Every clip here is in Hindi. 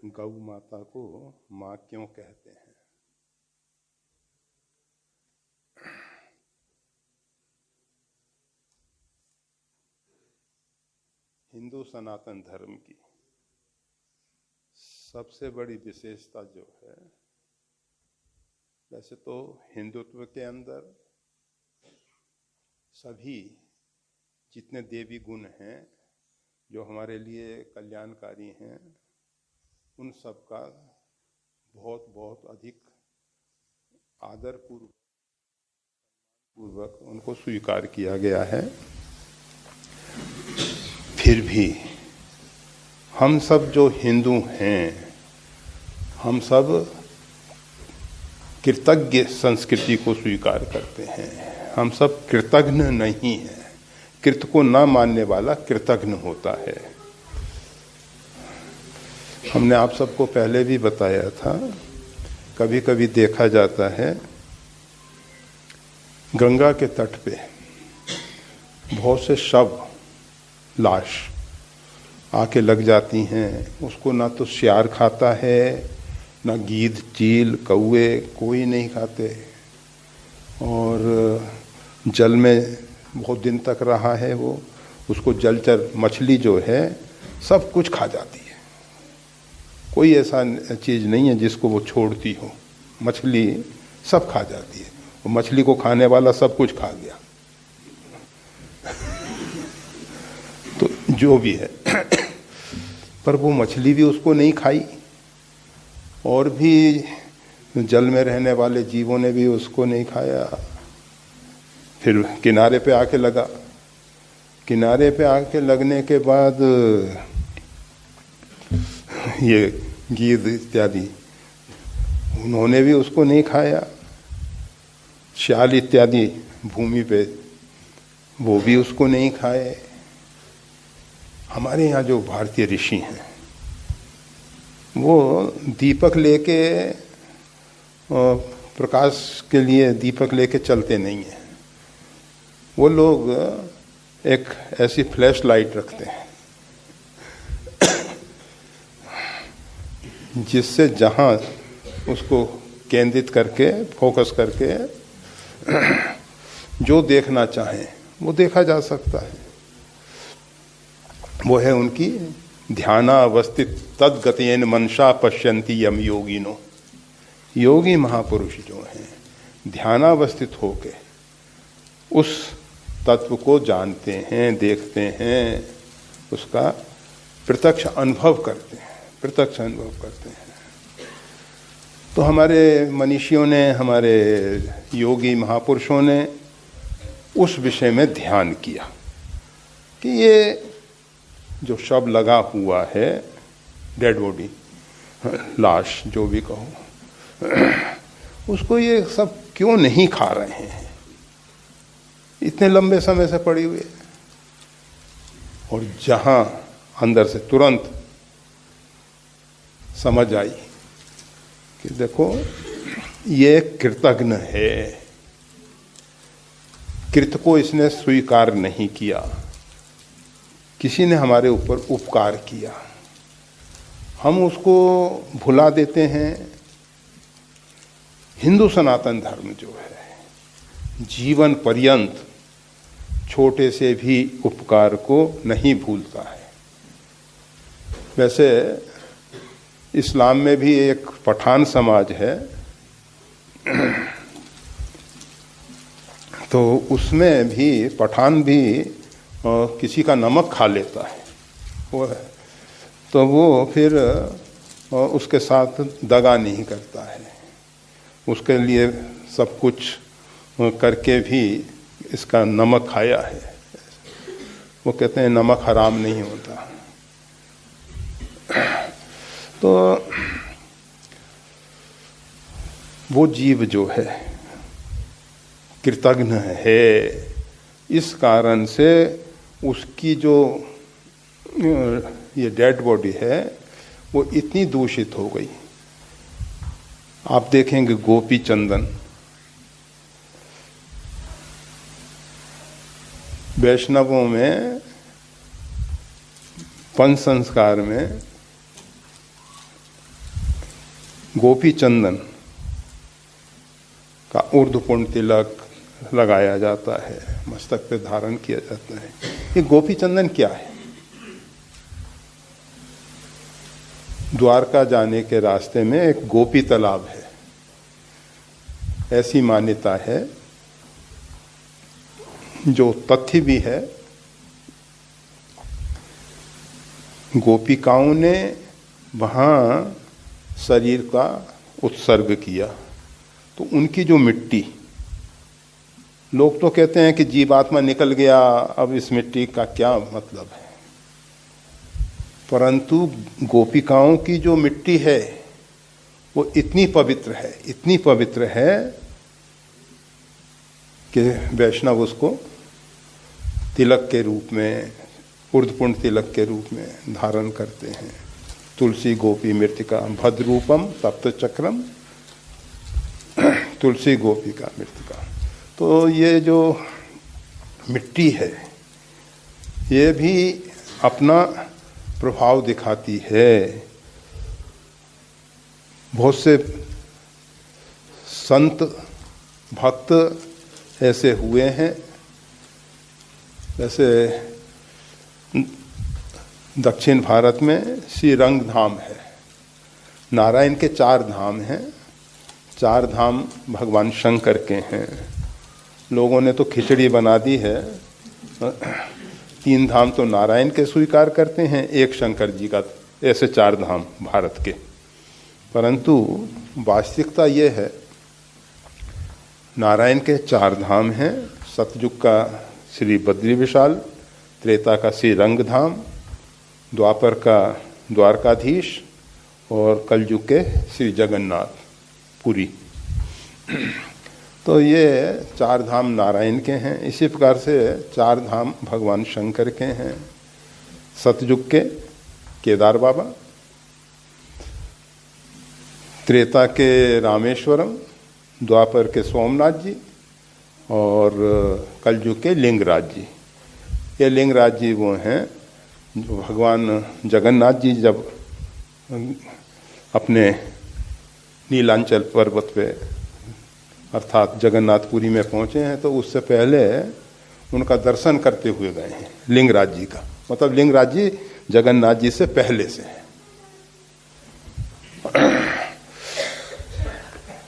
गौ माता को माँ क्यों कहते हैं? हिंदू सनातन धर्म की सबसे बड़ी विशेषता जो है, वैसे तो हिंदुत्व के अंदर सभी जितने देवी गुण हैं जो हमारे लिए कल्याणकारी हैं, उन सब का बहुत बहुत अधिक आदर पूर्वक उनको स्वीकार किया गया है। फिर भी हम सब जो हिंदू हैं, हम सब कृतज्ञ संस्कृति को स्वीकार करते हैं। हम सब कृतज्ञ नहीं हैं। कृत को ना मानने वाला कृतज्ञ होता है। हमने आप सबको पहले भी बताया था, कभी कभी देखा जाता है गंगा के तट पे बहुत से शव, लाश आके लग जाती हैं। उसको ना तो सियार खाता है, ना गीद, चील, कौवे, कोई नहीं खाते। और जल में बहुत दिन तक रहा है वो, उसको जलचर मछली जो है सब कुछ खा जाती है। कोई ऐसा चीज़ नहीं है जिसको वो छोड़ती हो। मछली सब खा जाती है। वो मछली को खाने वाला सब कुछ खा गया। तो जो भी है पर वो मछली भी उसको नहीं खाई, और भी जल में रहने वाले जीवों ने भी उसको नहीं खाया। फिर किनारे पे आके लगा। किनारे पे आके लगने के बाद ये गीद इत्यादि, उन्होंने भी उसको नहीं खाया। श्याल इत्यादि भूमि पे, वो भी उसको नहीं खाए। हमारे यहाँ जो भारतीय ऋषि हैं, वो दीपक लेके, प्रकाश के लिए दीपक लेके चलते नहीं हैं। वो लोग एक ऐसी फ्लैश लाइट रखते हैं जिससे जहाँ उसको केंद्रित करके, फोकस करके जो देखना चाहें वो देखा जा सकता है। वो है उनकी ध्यानावस्थित तद्गतेन मनसा पश्यन्ति यम योगिनो। योगी महापुरुष जो हैं ध्यानावस्थित होके उस तत्व को जानते हैं, देखते हैं, उसका प्रत्यक्ष अनुभव करते हैं, प्रत्यक्ष अनुभव करते हैं। तो हमारे मनीषियों ने, हमारे योगी महापुरुषों ने उस विषय में ध्यान किया कि ये जो शव लगा हुआ है, डेड बॉडी, लाश जो भी कहो, उसको ये सब क्यों नहीं खा रहे हैं? इतने लंबे समय से पड़ी हुई है। और जहां अंदर से तुरंत समझ आई कि देखो ये कृतज्ञ है, कृत को इसने स्वीकार नहीं किया, किसी ने हमारे ऊपर उपकार किया, हम उसको भुला देते हैं। हिंदू सनातन धर्म जो है जीवन पर्यंत छोटे से भी उपकार को नहीं भूलता है। वैसे इस्लाम में भी एक पठान समाज है, तो उसमें भी पठान भी किसी का नमक खा लेता है वो है, तो वो फिर उसके साथ दगा नहीं करता है। उसके लिए सब कुछ करके भी इसका नमक खाया है। वो कहते हैं नमक हराम नहीं होता। तो वो जीव जो है कृतज्ञ है, इस कारण से उसकी जो ये डेड बॉडी है वो इतनी दूषित हो गई। आप देखेंगे गोपी चंदन, वैष्णवों में पंच संस्कार में गोपी चंदन का ऊर्ध्वपुंड तिलक लगाया जाता है, मस्तक पे धारण किया जाता है। ये गोपी चंदन क्या है? द्वारका जाने के रास्ते में एक गोपी तालाब है, ऐसी मान्यता है, जो तथ्य भी है। गोपिकाओं ने वहां शरीर का उत्सर्ग किया, तो उनकी जो मिट्टी, लोग तो कहते हैं कि जीवात्मा निकल गया, अब इस मिट्टी का क्या मतलब है, परंतु गोपिकाओं की जो मिट्टी है वो इतनी पवित्र है, इतनी पवित्र है कि वैष्णव उसको तिलक के रूप में, ऊर्ध्वपुंड तिलक के रूप में धारण करते हैं। तुलसी गोपी मृतिका भद्रूपम तप्त चक्रम, तुलसी गोपी का मृतिका। तो ये जो मिट्टी है ये भी अपना प्रभाव दिखाती है। बहुत से संत भक्त ऐसे हुए हैं, जैसे दक्षिण भारत में श्रीरंग धाम है। नारायण के 4 धाम हैं, 4 धाम भगवान शंकर के हैं। लोगों ने तो खिचड़ी बना दी है, 3 धाम तो नारायण के स्वीकार करते हैं, 1 शंकर जी का, ऐसे 4 धाम भारत के। परंतु वास्तविकता ये है, नारायण के 4 धाम हैं। सतयुग का श्री बद्री विशाल, त्रेता का श्री रंग धाम, द्वापर का द्वारकाधीश और कलयुग के श्री जगन्नाथ पुरी। तो ये 4 धाम नारायण के हैं। इसी प्रकार से 4 धाम भगवान शंकर के हैं। सतयुग के केदार बाबा, त्रेता के रामेश्वरम, द्वापर के सोमनाथ जी और कलयुग के लिंगराज जी। ये लिंगराज जी वो हैं जो भगवान जगन्नाथ जी जब अपने नीलांचल पर्वत पे अर्थात जगन्नाथपुरी में पहुंचे हैं, तो उससे पहले उनका दर्शन करते हुए गए हैं लिंगराज जी का। मतलब लिंगराज जी जगन्नाथ जी से पहले से है।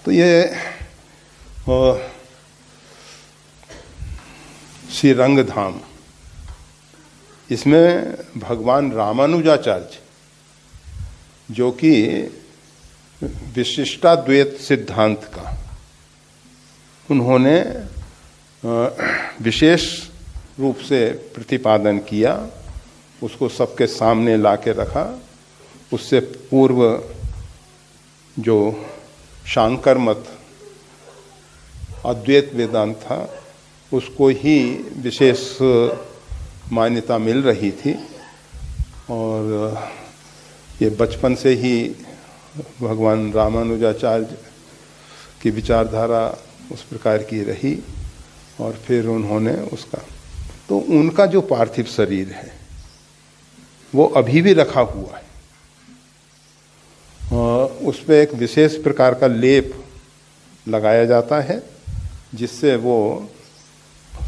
तो ये श्री रंग धाम, इसमें भगवान रामानुजाचार्य जो कि विशिष्टाद्वैत सिद्धांत का उन्होंने विशेष रूप से प्रतिपादन किया, उसको सबके सामने लाके रखा। उससे पूर्व जो शांकर मत अद्वैत वेदांत था उसको ही विशेष मान्यता मिल रही थी, और ये बचपन से ही भगवान रामानुजाचार्य की विचारधारा उस प्रकार की रही, और फिर उन्होंने उसका, तो उनका जो पार्थिव शरीर है वो अभी भी रखा हुआ है, और उस पर एक विशेष प्रकार का लेप लगाया जाता है जिससे वो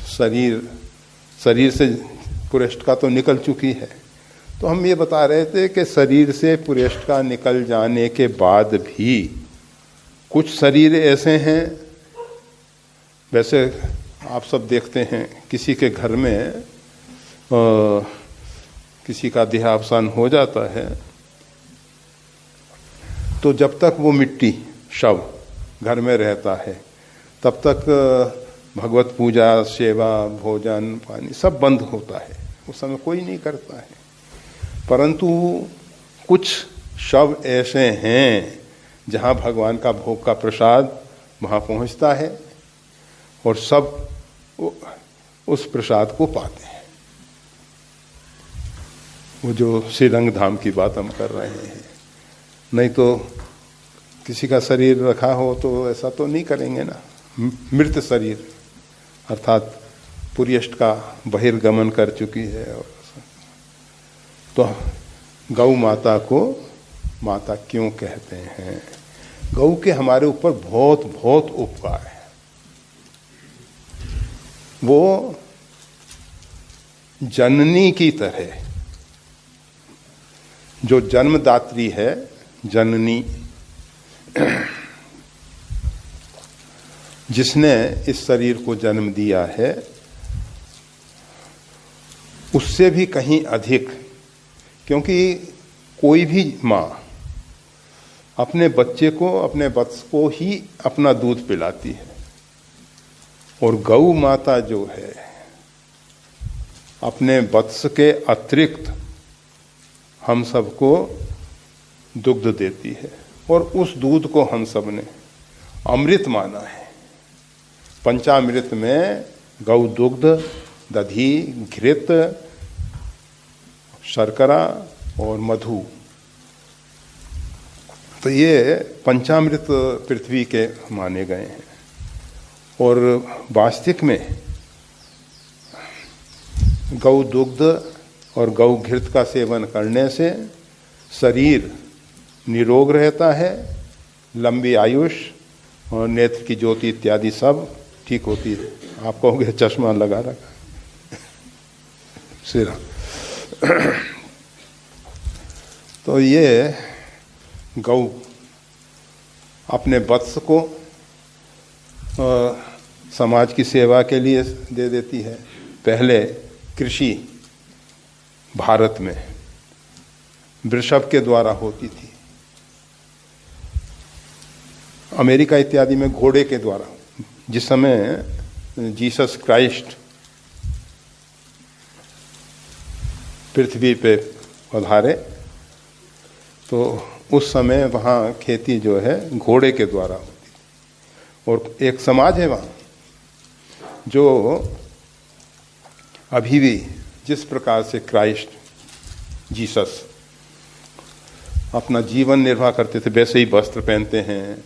शरीर से पुरेष्ठिका तो निकल चुकी है। तो हम ये बता रहे थे कि शरीर से पुरेष्ठिका निकल जाने के बाद भी कुछ शरीर ऐसे हैं, वैसे आप सब देखते हैं किसी के घर में किसी का देहावसान हो जाता है, तो जब तक वो मिट्टी शव घर में रहता है तब तक भगवत पूजा, सेवा, भोजन, पानी सब बंद होता है, उस समय कोई नहीं करता है। परंतु कुछ शव ऐसे हैं जहाँ भगवान का भोग का प्रसाद वहाँ पहुँचता है और सब उस प्रसाद को पाते हैं। वो जो श्रीरंग धाम की बात हम कर रहे हैं, नहीं तो किसी का शरीर रखा हो तो ऐसा तो नहीं करेंगे ना। मृत शरीर अर्थात पुरेष्ठिका बहिर्गमन कर चुकी है, और तो गौ माता को माता क्यों कहते हैं? गौ के हमारे ऊपर बहुत बहुत उपकार है। वो जननी की तरह, जो जन्मदात्री है, जननी, जिसने इस शरीर को जन्म दिया है, उससे भी कहीं अधिक, क्योंकि कोई भी माँ अपने बच्चे को, अपने वत्स को ही अपना दूध पिलाती है, और गौ माता जो है अपने वत्स के अतिरिक्त हम सबको दुग्ध देती है, और उस दूध को हम सब ने अमृत माना है। पंचामृत में गौ दुग्ध, दधी, घृत, शर्करा और मधु, तो ये पंचामृत पृथ्वी के माने गए हैं। और वास्तविक में गौ दुग्ध और गौ घृत का सेवन करने से शरीर निरोग रहता है, लंबी आयुष और नेत्र की ज्योति इत्यादि सब ठीक होती है। आप कहोगे चश्मा लगा रखा सिरा। तो ये गौ अपने वत्स को समाज की सेवा के लिए दे देती है। पहले कृषि भारत में वृषभ के द्वारा होती थी, अमेरिका इत्यादि में घोड़े के द्वारा। जिस समय जीसस क्राइस्ट पृथ्वी पे पधारे तो उस समय वहाँ खेती जो है घोड़े के द्वारा होती थी। और एक समाज है वहाँ जो अभी भी जिस प्रकार से क्राइस्ट जीसस अपना जीवन निर्वाह करते थे वैसे ही वस्त्र पहनते हैं,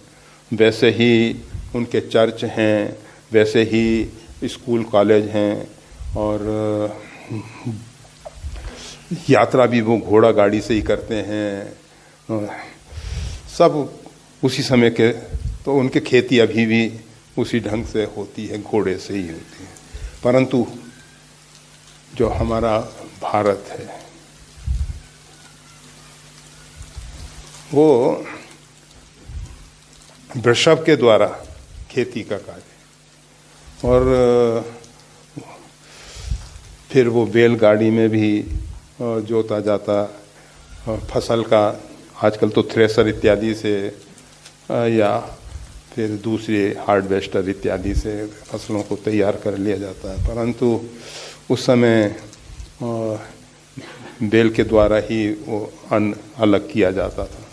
वैसे ही उनके चर्च हैं, वैसे ही स्कूल कॉलेज हैं, और यात्रा भी वो घोड़ा गाड़ी से ही करते हैं, सब उसी समय के। तो उनके खेती अभी भी उसी ढंग से होती है, घोड़े से ही होती है। परंतु जो हमारा भारत है वो वृषभ के द्वारा खेती का कार्य, और फिर वो बैलगाड़ी में भी जोता जाता, फसल का आजकल तो थ्रेसर इत्यादि से या फिर दूसरे हार्वेस्टर इत्यादि से फसलों को तैयार कर लिया जाता है। परंतु उस समय बैल के द्वारा ही वो अन्न अलग किया जाता था।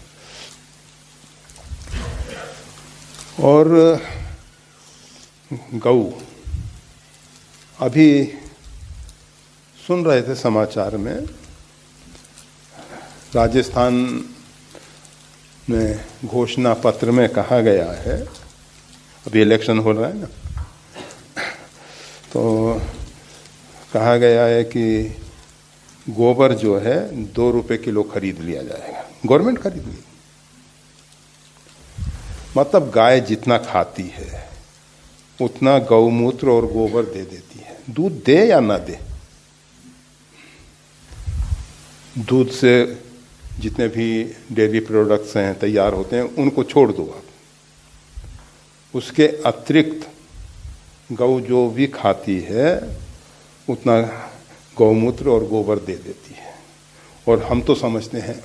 और गौ, अभी सुन रहे थे समाचार में, राजस्थान में घोषणा पत्र में कहा गया है, अभी इलेक्शन हो रहा है ना, तो कहा गया है कि गोबर जो है 2 रुपए किलो खरीद लिया जाएगा, गवर्नमेंट खरीद ली। मतलब गाय जितना खाती है उतना गौमूत्र और गोबर दे देती है। दूध दे या ना दे, दूध से जितने भी डेयरी प्रोडक्ट्स हैं तैयार होते हैं उनको छोड़ दो आप। उसके अतिरिक्त गौ जो भी खाती है उतना गौमूत्र और गोबर दे देती है, और हम तो समझते हैं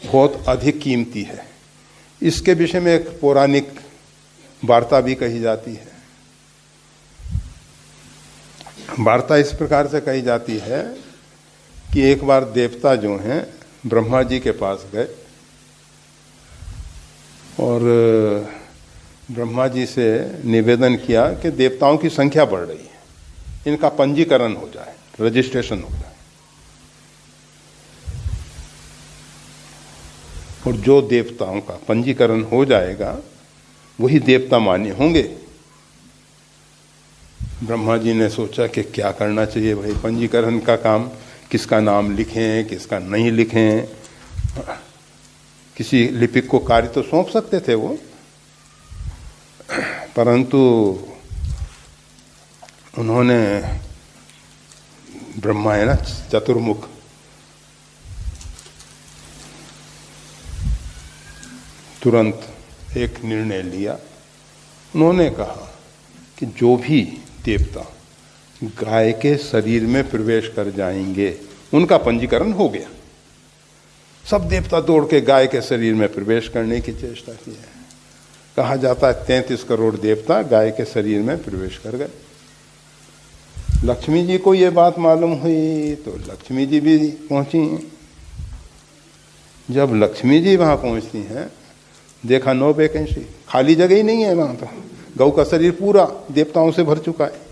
बहुत अधिक कीमती है। इसके विषय में एक पौराणिक वार्ता भी कही जाती है। वार्ता इस प्रकार से कही जाती है कि एक बार देवता जो हैं ब्रह्मा जी के पास गए और ब्रह्मा जी से निवेदन किया कि देवताओं की संख्या बढ़ रही है, इनका पंजीकरण हो जाए, रजिस्ट्रेशन हो जाए। और जो देवताओं का पंजीकरण हो जाएगा वही देवता मान्य होंगे। ब्रह्मा जी ने सोचा कि क्या करना चाहिए भाई, पंजीकरण का काम, किसका नाम लिखें किसका नहीं लिखें, किसी लिपिक को कार्य तो सौंप सकते थे वो, परंतु उन्होंने, ब्रह्मा है ना चतुर्मुख, तुरंत एक निर्णय लिया। उन्होंने कहा कि जो भी देवता गाय के शरीर में प्रवेश कर जाएंगे उनका पंजीकरण हो गया। सब देवता दौड़ के गाय के शरीर में प्रवेश करने की चेष्टा की है। कहा जाता है 33 करोड़ देवता गाय के शरीर में प्रवेश कर गए। लक्ष्मी जी को ये बात मालूम हुई तो लक्ष्मी जी भी पहुंची। जब लक्ष्मी जी वहां पहुंचती हैं, देखा नो वैकेंसी, खाली जगह ही नहीं है वहां पर। गौ का शरीर पूरा देवताओं से भर चुका है।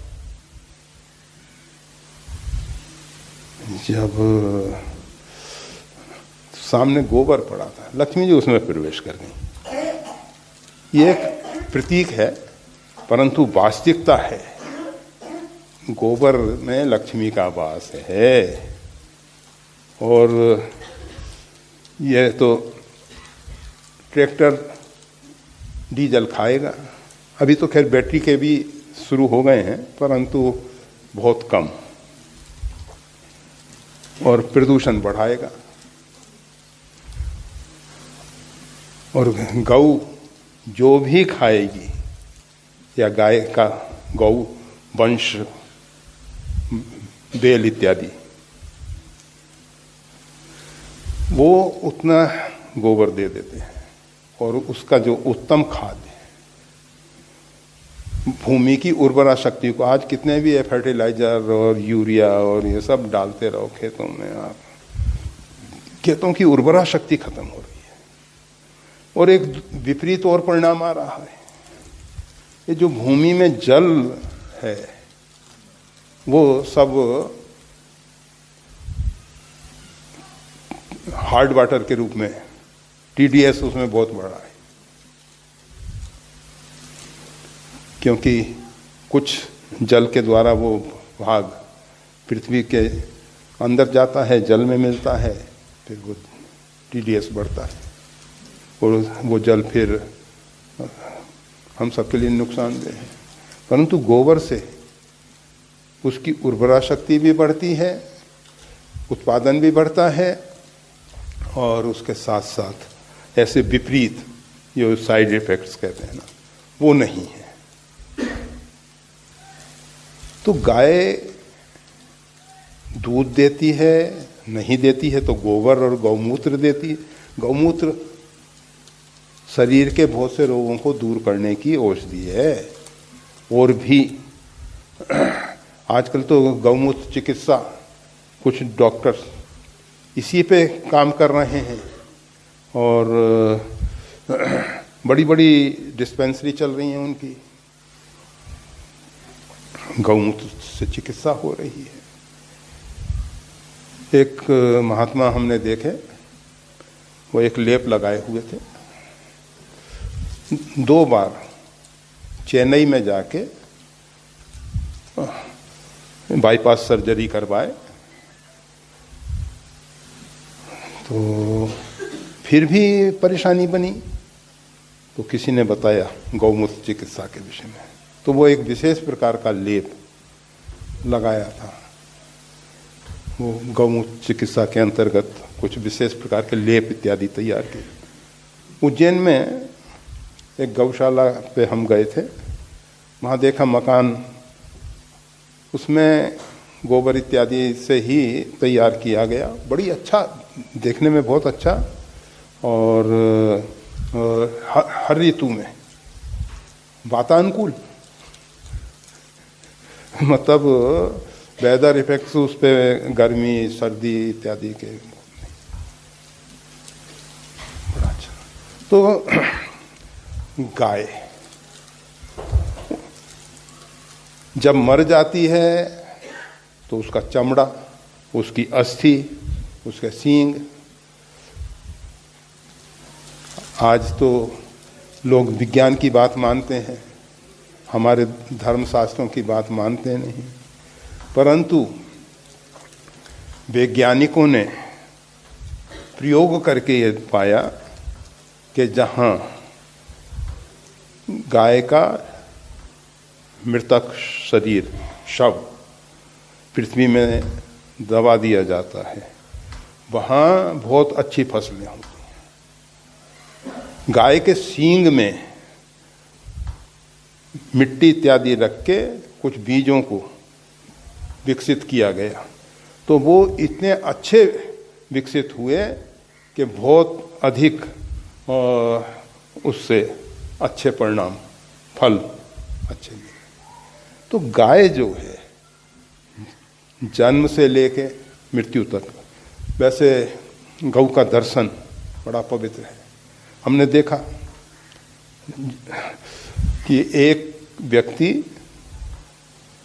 जब सामने गोबर पड़ा था, लक्ष्मी जी उसमें प्रवेश कर गई। ये एक प्रतीक है, परंतु वास्तविकता है गोबर में लक्ष्मी का वास है। और यह तो ट्रैक्टर डीजल खाएगा। अभी तो खैर बैटरी के भी शुरू हो गए हैं, परंतु बहुत कम, और प्रदूषण बढ़ाएगा। और गौ जो भी खाएगी या गाय का गौ वंश, बेल इत्यादि, वो उतना गोबर दे देते हैं। और उसका जो उत्तम खाद है, भूमि की उर्वरा शक्ति को, आज कितने भी फर्टिलाइजर और यूरिया और ये सब डालते रहो खेतों में, आप खेतों की उर्वरा शक्ति खत्म हो रही है। और एक विपरीत और परिणाम आ रहा है, ये जो भूमि में जल है वो सब हार्ड वाटर के रूप में, TDS उसमें बहुत बड़ा है, क्योंकि कुछ जल के द्वारा वो भाग पृथ्वी के अंदर जाता है, जल में मिलता है, फिर वो TDS बढ़ता है और वो जल फिर हम सबके लिए नुकसानदेह है। परंतु गोबर से उसकी उर्वरा शक्ति भी बढ़ती है, उत्पादन भी बढ़ता है, और उसके साथ साथ ऐसे विपरीत जो साइड इफेक्ट्स कहते हैं ना, वो नहीं है। तो गाय दूध देती है, नहीं देती है तो गोबर और गौमूत्र देती है। गौमूत्र शरीर के बहुत से रोगों को दूर करने की औषधि है। और भी आजकल तो गौमूत्र चिकित्सा, कुछ डॉक्टर्स इसी पे काम कर रहे हैं, और बड़ी बड़ी डिस्पेंसरी चल रही हैं उनकी, गौमूत्र से चिकित्सा हो रही है। एक महात्मा हमने देखे, वो एक लेप लगाए हुए थे, 2 बार चेन्नई में जाके बाईपास सर्जरी करवाए, तो फिर भी परेशानी बनी। तो किसी ने बताया गौमूत्र चिकित्सा के विषय में, तो वो एक विशेष प्रकार का लेप लगाया था। वो गौमूत्र चिकित्सा के अंतर्गत कुछ विशेष प्रकार के लेप इत्यादि तैयार किए। उज्जैन में एक गौशाला पे हम गए थे, वहाँ देखा मकान, उसमें गोबर इत्यादि से ही तैयार किया गया, बड़ी अच्छा, देखने में बहुत अच्छा, और हर ऋतु में वातानुकूल, मतलब वेदर इफेक्ट्स उस पे, गर्मी सर्दी इत्यादि के, बड़ा अच्छा। तो गाय जब मर जाती है तो उसका चमड़ा, उसकी अस्थि, उसके सींग, आज तो लोग विज्ञान की बात मानते हैं, हमारे धर्मशास्त्रों की बात मानते नहीं, परंतु वैज्ञानिकों ने प्रयोग करके ये पाया कि जहां गाय का मृतक शरीर शव पृथ्वी में दबा दिया जाता है, वहां बहुत अच्छी फसलें होती हैं। गाय के सींग में मिट्टी इत्यादि रख के कुछ बीजों को विकसित किया गया, तो वो इतने अच्छे विकसित हुए कि बहुत अधिक उससे अच्छे परिणाम, फल अच्छे मिले। तो गाय जो है जन्म से लेके मृत्यु तक, वैसे गौ का दर्शन बड़ा पवित्र है। हमने देखा कि एक व्यक्ति,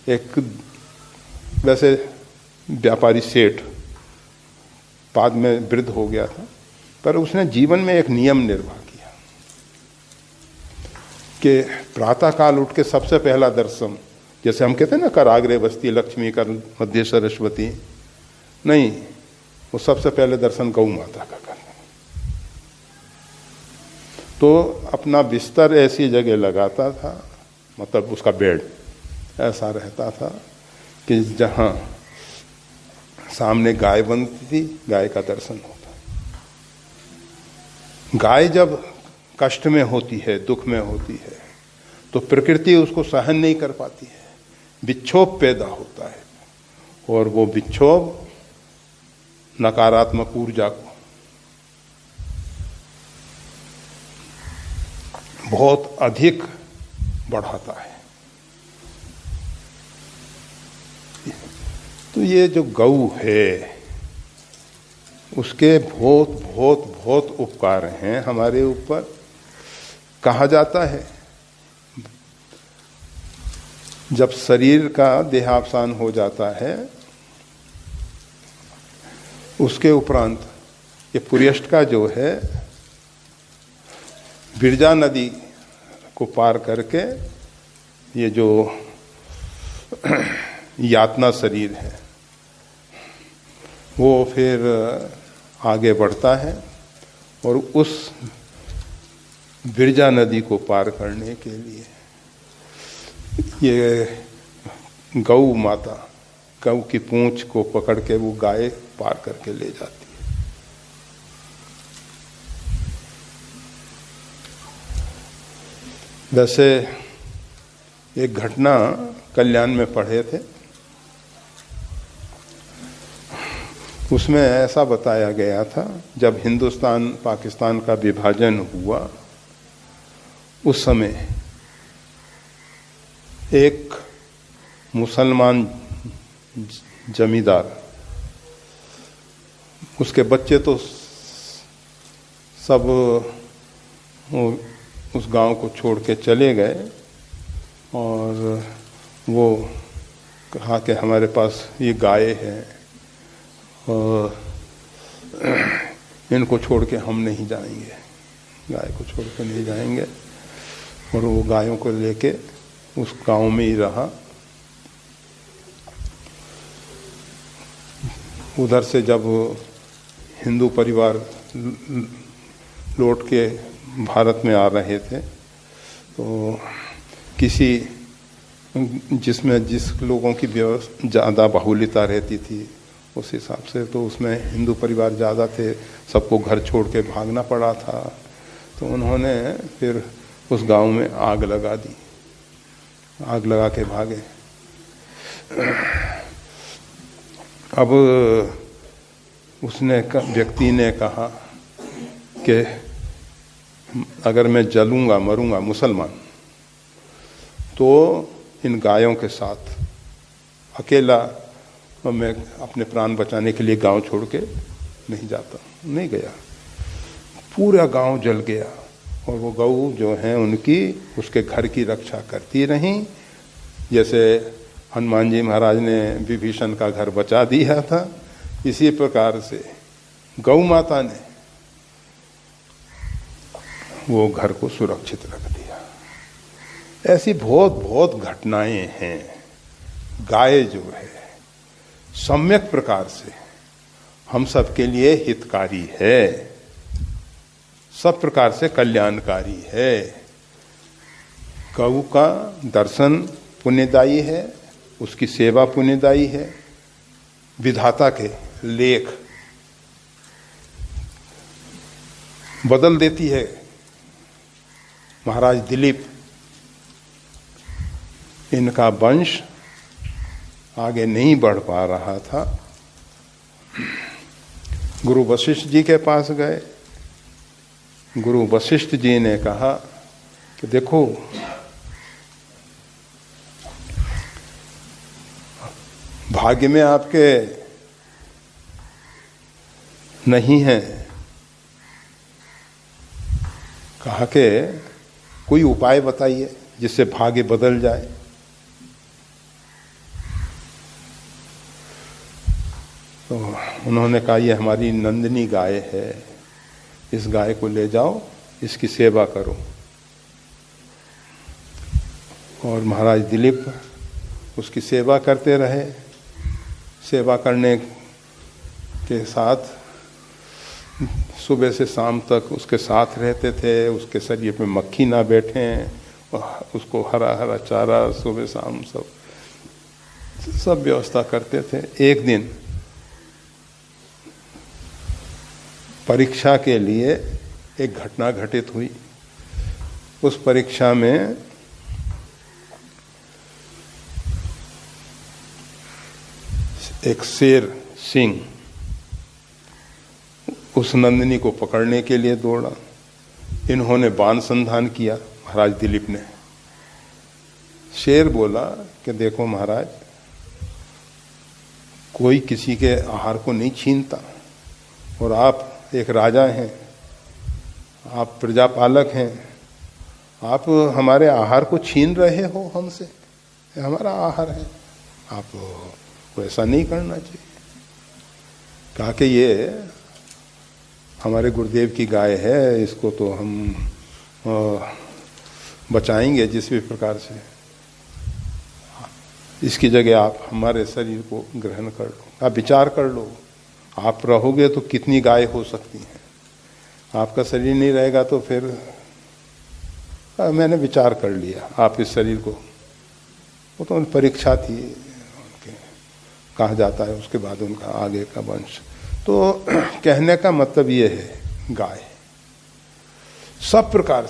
एक वैसे व्यापारी सेठ, बाद में वृद्ध हो गया था, पर उसने जीवन में एक नियम निर्वाह किया कि प्रातःकाल उठ के सबसे पहला दर्शन, जैसे हम कहते हैं ना कराग्रे बस्ती लक्ष्मी कर मध्य सरस्वती, नहीं, वो सबसे पहले दर्शन गौ माता का करना। तो अपना बिस्तर ऐसी जगह लगाता था, मतलब उसका बेड ऐसा रहता था कि जहां सामने गाय बनती थी, गाय का दर्शन होता। गाय जब कष्ट में होती है, दुख में होती है, तो प्रकृति उसको सहन नहीं कर पाती है, विक्षोभ पैदा होता है, और वो विक्षोभ नकारात्मक ऊर्जा को बहुत अधिक बढ़ाता है। तो ये जो गौ है, उसके बहुत बहुत बहुत उपकार हैं हमारे ऊपर। कहा जाता है जब शरीर का देहावसान हो जाता है, उसके उपरांत ये पुर्यष्ट का जो है विरजा नदी को पार करके ये जो यातना शरीर है वो फिर आगे बढ़ता है, और उस विरजा नदी को पार करने के लिए ये गौ माता गौ की पूंछ को पकड़ के वो गाय पार करके ले जाती है। वैसे एक घटना कल्याण में पढ़े थे, उसमें ऐसा बताया गया था, जब हिंदुस्तान पाकिस्तान का विभाजन हुआ उस समय एक मुसलमान जमींदार, उसके बच्चे तो सब उस गांव को छोड़ के चले गए, और वो कहा कि हमारे पास ये गाय है और इनको छोड़ के हम नहीं जाएंगे, गाय को छोड़ के नहीं जाएंगे। और वो गायों को लेके उस गांव में ही रहा। उधर से जब हिंदू परिवार लौट के भारत में आ रहे थे, तो किसी जिसमें जिस लोगों की ज़्यादा बाहुल्यता रहती थी उस हिसाब से, तो उसमें हिंदू परिवार ज़्यादा थे, सबको घर छोड़ के भागना पड़ा था। तो उन्होंने फिर उस गांव में आग लगा दी, आग लगा के भागे। अब उसने व्यक्ति ने कहा कि अगर मैं जलूंगा मरूंगा मुसलमान, तो इन गायों के साथ अकेला मैं अपने प्राण बचाने के लिए गांव छोड़ के नहीं जाता। नहीं गया, पूरा गांव जल गया, और वो गौ जो हैं उनकी उसके घर की रक्षा करती रहीं। जैसे हनुमान जी महाराज ने विभीषण का घर बचा दिया था, इसी प्रकार से गौ माता ने वो घर को सुरक्षित रख दिया। ऐसी बहुत बहुत घटनाएं हैं। गाय जो है सम्यक प्रकार से हम सब के लिए हितकारी है। सब प्रकार से कल्याणकारी है। गौ का दर्शन पुण्यदायी है, उसकी सेवा पुण्यदायी है। विधाता के लेख बदल देती है। महाराज दिलीप, इनका वंश आगे नहीं बढ़ पा रहा था। गुरु वशिष्ठ जी के पास गए। गुरु वशिष्ठ जी ने कहा कि देखो, भाग्य में आपके नहीं है। कहा कि कोई उपाय बताइए जिससे भाग्य बदल जाए। तो उन्होंने कहा, ये हमारी नंदिनी गाय है, इस गाय को ले जाओ, इसकी सेवा करो। और महाराज दिलीप उसकी सेवा करते रहे। सेवा करने के साथ सुबह से शाम तक उसके साथ रहते थे। उसके शरीर पे मक्खी ना बैठे, उसको हरा हरा चारा सुबह शाम सब व्यवस्था करते थे। एक दिन परीक्षा के लिए एक घटना घटित हुई। उस परीक्षा में एक शेर सिंह उस नंदिनी को पकड़ने के लिए दौड़ा। इन्होंने बाण संधान किया, महाराज दिलीप ने। शेर बोला कि देखो महाराज, कोई किसी के आहार को नहीं छीनता, और आप एक राजा हैं, आप प्रजापालक हैं, आप हमारे आहार को छीन रहे हो हमसे। हमारा आहार है, आपको ऐसा नहीं करना चाहिए। कहा कि ये हमारे गुरुदेव की गाय है, इसको तो हम बचाएंगे जिस भी प्रकार से। इसकी जगह आप हमारे शरीर को ग्रहण कर लो, आप विचार कर लो। आप रहोगे तो कितनी गाय हो सकती हैं, आपका शरीर नहीं रहेगा तो फिर मैंने विचार कर लिया, आप इस शरीर को। वो तो परीक्षा थी, कहा जाता है उसके बाद उनका आगे का वंश। तो कहने का मतलब ये है, गाय सब प्रकार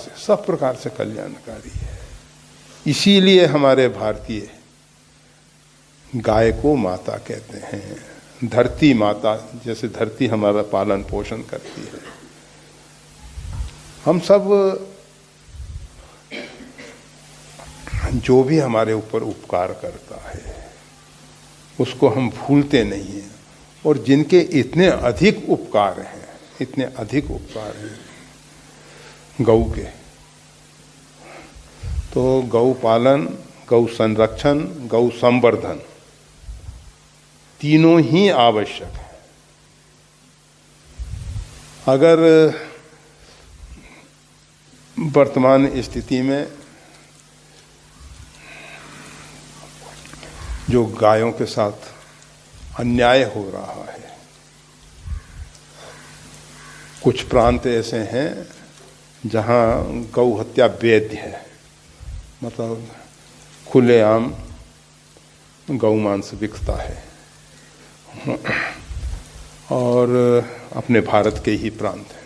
से कल्याणकारी है। इसीलिए हमारे भारतीय गाय को माता कहते हैं। धरती माता, जैसे धरती हमारा पालन पोषण करती है। हम सब जो भी हमारे ऊपर उपकार करता है उसको हम भूलते नहीं हैं। और जिनके इतने अधिक उपकार हैं गौ के, तो गौ पालन, गौ संरक्षण, गौ संवर्धन तीनों ही आवश्यक है। अगर वर्तमान स्थिति में जो गायों के साथ अन्याय हो रहा है, कुछ प्रांत ऐसे हैं जहां गौ हत्या वैध है, मतलब खुलेआम गौ मांस बिकता है। और अपने भारत के ही प्रांत हैं।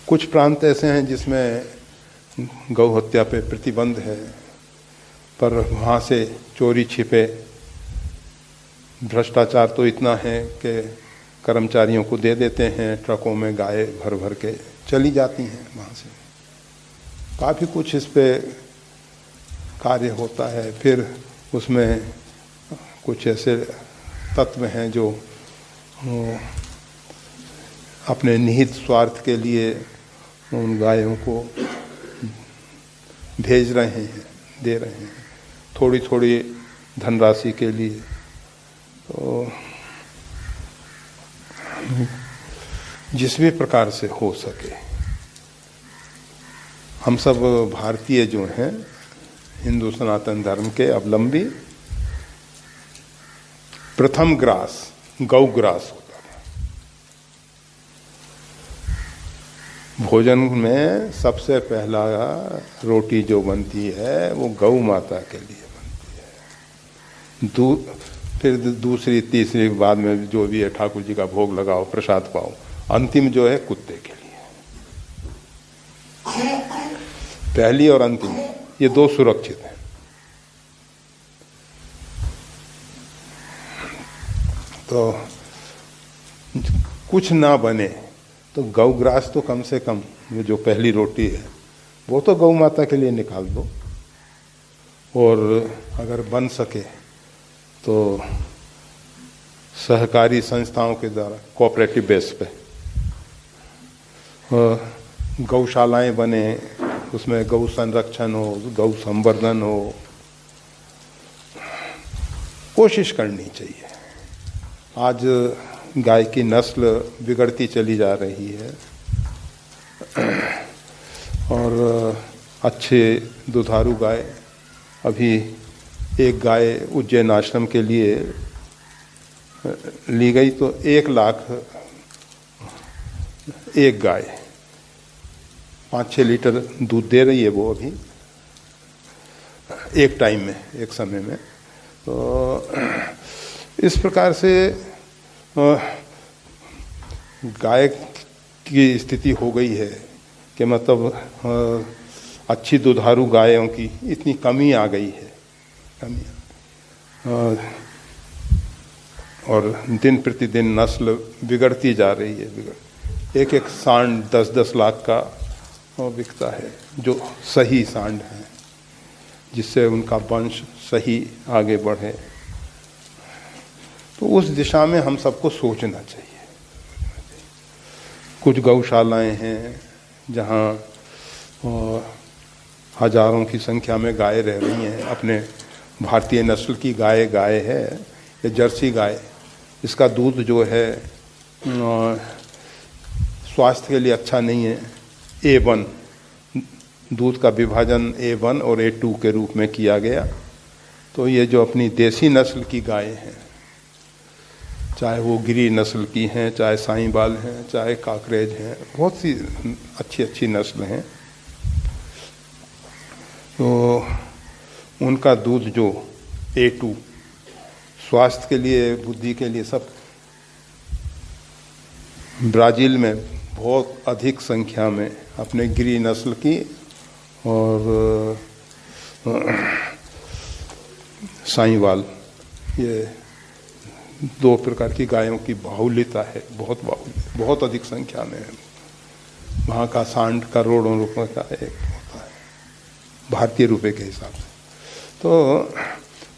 कुछ प्रांत ऐसे हैं जिसमें गौ हत्या पे प्रतिबंध है, पर वहाँ से चोरी छिपे भ्रष्टाचार तो इतना है कि कर्मचारियों को दे देते हैं, ट्रकों में गाय भर भर के चली जाती हैं वहाँ से। काफ़ी कुछ इस पे कार्य होता है। फिर उसमें कुछ ऐसे तत्व हैं जो अपने निहित स्वार्थ के लिए उन गायों को भेज रहे हैं, दे रहे हैं, थोड़ी थोड़ी धनराशि के लिए। तो जिस भी प्रकार से हो सके, हम सब भारतीय जो हैं, हिंदू सनातन धर्म के अवलंबी, प्रथम ग्रास गौ ग्रास होता था। भोजन में सबसे पहला रोटी जो बनती है वो गौ माता के लिए बनती है। फिर दूसरी तीसरी बाद में जो भी है ठाकुर जी का भोग लगाओ, प्रसाद पाओ। अंतिम जो है कुत्ते के लिए। पहली और अंतिम ये दो सुरक्षित हैं। तो कुछ ना बने तो गौग्रास तो कम से कम वो जो पहली रोटी है वो तो गौ माता के लिए निकाल दो, और अगर बन सके तो सहकारी संस्थाओं के द्वारा कोऑपरेटिव बेस पे गौशालाएं बने, उसमें गौ संरक्षण हो, गौ संवर्धन हो, कोशिश करनी चाहिए। आज गाय की नस्ल बिगड़ती चली जा रही है और अच्छे दुधारू गाय, अभी एक गाय उज्जैन आश्रम के लिए ली गई तो 1 लाख एक गाय 5-6 लीटर दूध दे रही है वो अभी एक टाइम में, एक समय में। तो इस प्रकार से गाय की स्थिति हो गई है कि मतलब अच्छी दुधारू गायों की इतनी कमी आ गई है, और दिन प्रतिदिन नस्ल बिगड़ती जा रही है। एक सांड 10-10 लाख का बिकता है, जो सही सांड है, जिससे उनका वंश सही आगे बढ़े। तो उस दिशा में हम सबको सोचना चाहिए। कुछ गौशालाएं हैं जहाँ हजारों की संख्या में गाय रह रही हैं, अपने भारतीय नस्ल की गाय है या जर्सी गाय। इसका दूध जो है स्वास्थ्य के लिए अच्छा नहीं है। A1 दूध का विभाजन A1 और A2 के रूप में किया गया। तो ये जो अपनी देसी नस्ल की गाय हैं, चाहे वो गिरी नस्ल की हैं, चाहे साईंबाल हैं, चाहे काकरेज हैं, बहुत सी अच्छी नस्ल हैं, तो उनका दूध जो A2 स्वास्थ्य के लिए, बुद्धि के लिए सब। ब्राज़ील में बहुत अधिक संख्या में अपने गिरी नस्ल की और साईंवाल, ये 2 प्रकार की गायों की बाहुल्यता है, बहुत अधिक संख्या में है। वहाँ का सांड करोड़ों रुपए का एक होता है भारतीय रुपए के हिसाब से। तो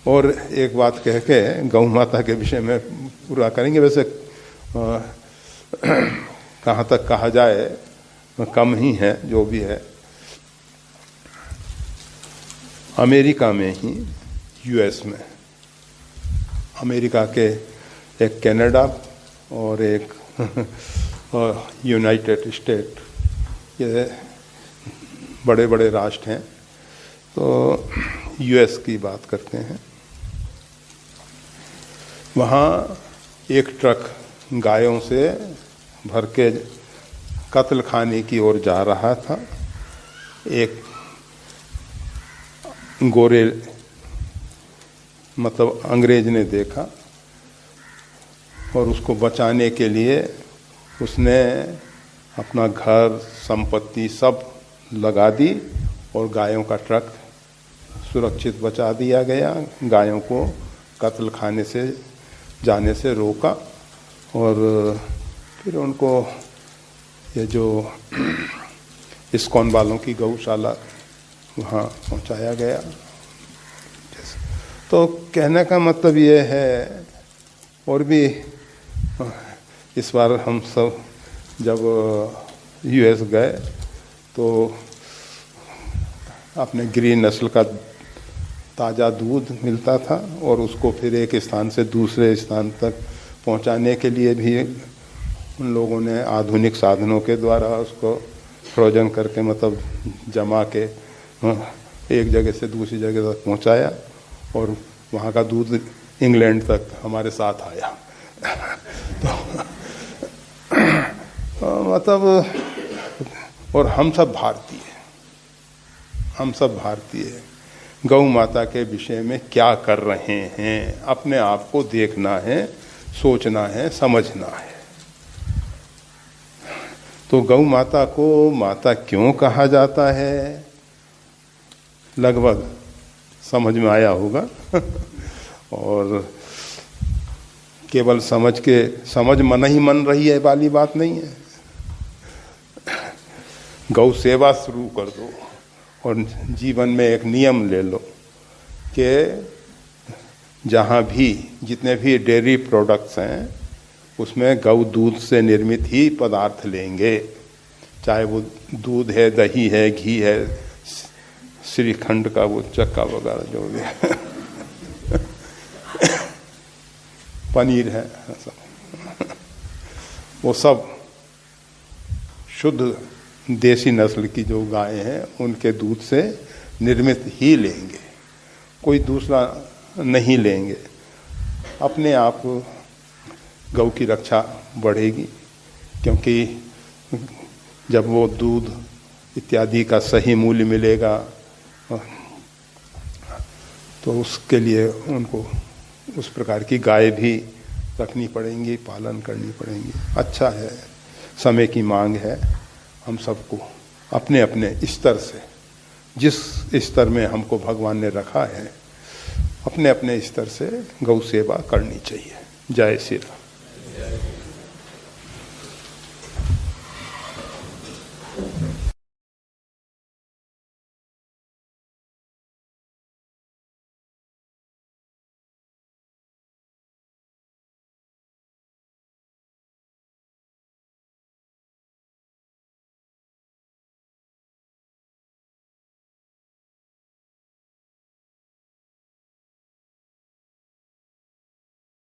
और एक बात कह के गौ माता के विषय में पूरा करेंगे। वैसे कहाँ तक कहा जाए कम ही है, जो भी है। अमेरिका में ही, US में, अमेरिका के एक कनाडा और एक यूनाइटेड स्टेट, ये बड़े बड़े राष्ट्र हैं। तो US की बात करते हैं। वहाँ एक ट्रक गायों से भर के कत्ल खाने की ओर जा रहा था। एक गोरे मतलब अंग्रेज ने देखा और उसको बचाने के लिए उसने अपना घर संपत्ति सब लगा दी और गायों का ट्रक सुरक्षित बचा दिया गया। गायों को कत्ल खाने से जाने से रोका और फिर उनको ये जो इस्कॉन वालों की गौशाला वहाँ पहुँचाया गया। तो कहने का मतलब ये है, और भी इस बार हम सब जब US गए तो अपने गिरी नस्ल का ताज़ा दूध मिलता था और उसको फिर एक स्थान से दूसरे स्थान तक पहुंचाने के लिए भी उन लोगों ने आधुनिक साधनों के द्वारा उसको फ्रोजन करके मतलब जमा के एक जगह से दूसरी जगह तक पहुंचाया और वहाँ का दूध इंग्लैंड तक हमारे साथ आया। तो मतलब और हम सब भारतीय गौ माता के विषय में क्या कर रहे हैं, अपने आप को देखना है, सोचना है, समझना है। तो गौ माता को माता क्यों कहा जाता है, लगभग समझ में आया होगा। और केवल समझ मन ही मन रही है वाली बात नहीं है। गौ सेवा शुरू कर दो और जीवन में एक नियम ले लो कि जहाँ भी जितने भी डेयरी प्रोडक्ट्स हैं उसमें गौ दूध से निर्मित ही पदार्थ लेंगे, चाहे वो दूध है, दही है, घी है, श्रीखंड का वो चक्का वगैरह जो भी है, पनीर है, वो सब शुद्ध देसी नस्ल की जो गायें हैं उनके दूध से निर्मित ही लेंगे, कोई दूसरा नहीं लेंगे। अपने आप गौ की रक्षा बढ़ेगी, क्योंकि जब वो दूध इत्यादि का सही मूल्य मिलेगा तो उसके लिए उनको उस प्रकार की गाय भी रखनी पड़ेंगी, पालन करनी पड़ेंगी। अच्छा है, समय की मांग है। हम सबको अपने अपने स्तर से, जिस स्तर में हमको भगवान ने रखा है, अपने अपने स्तर से गौ सेवा करनी चाहिए। जय श्री राम।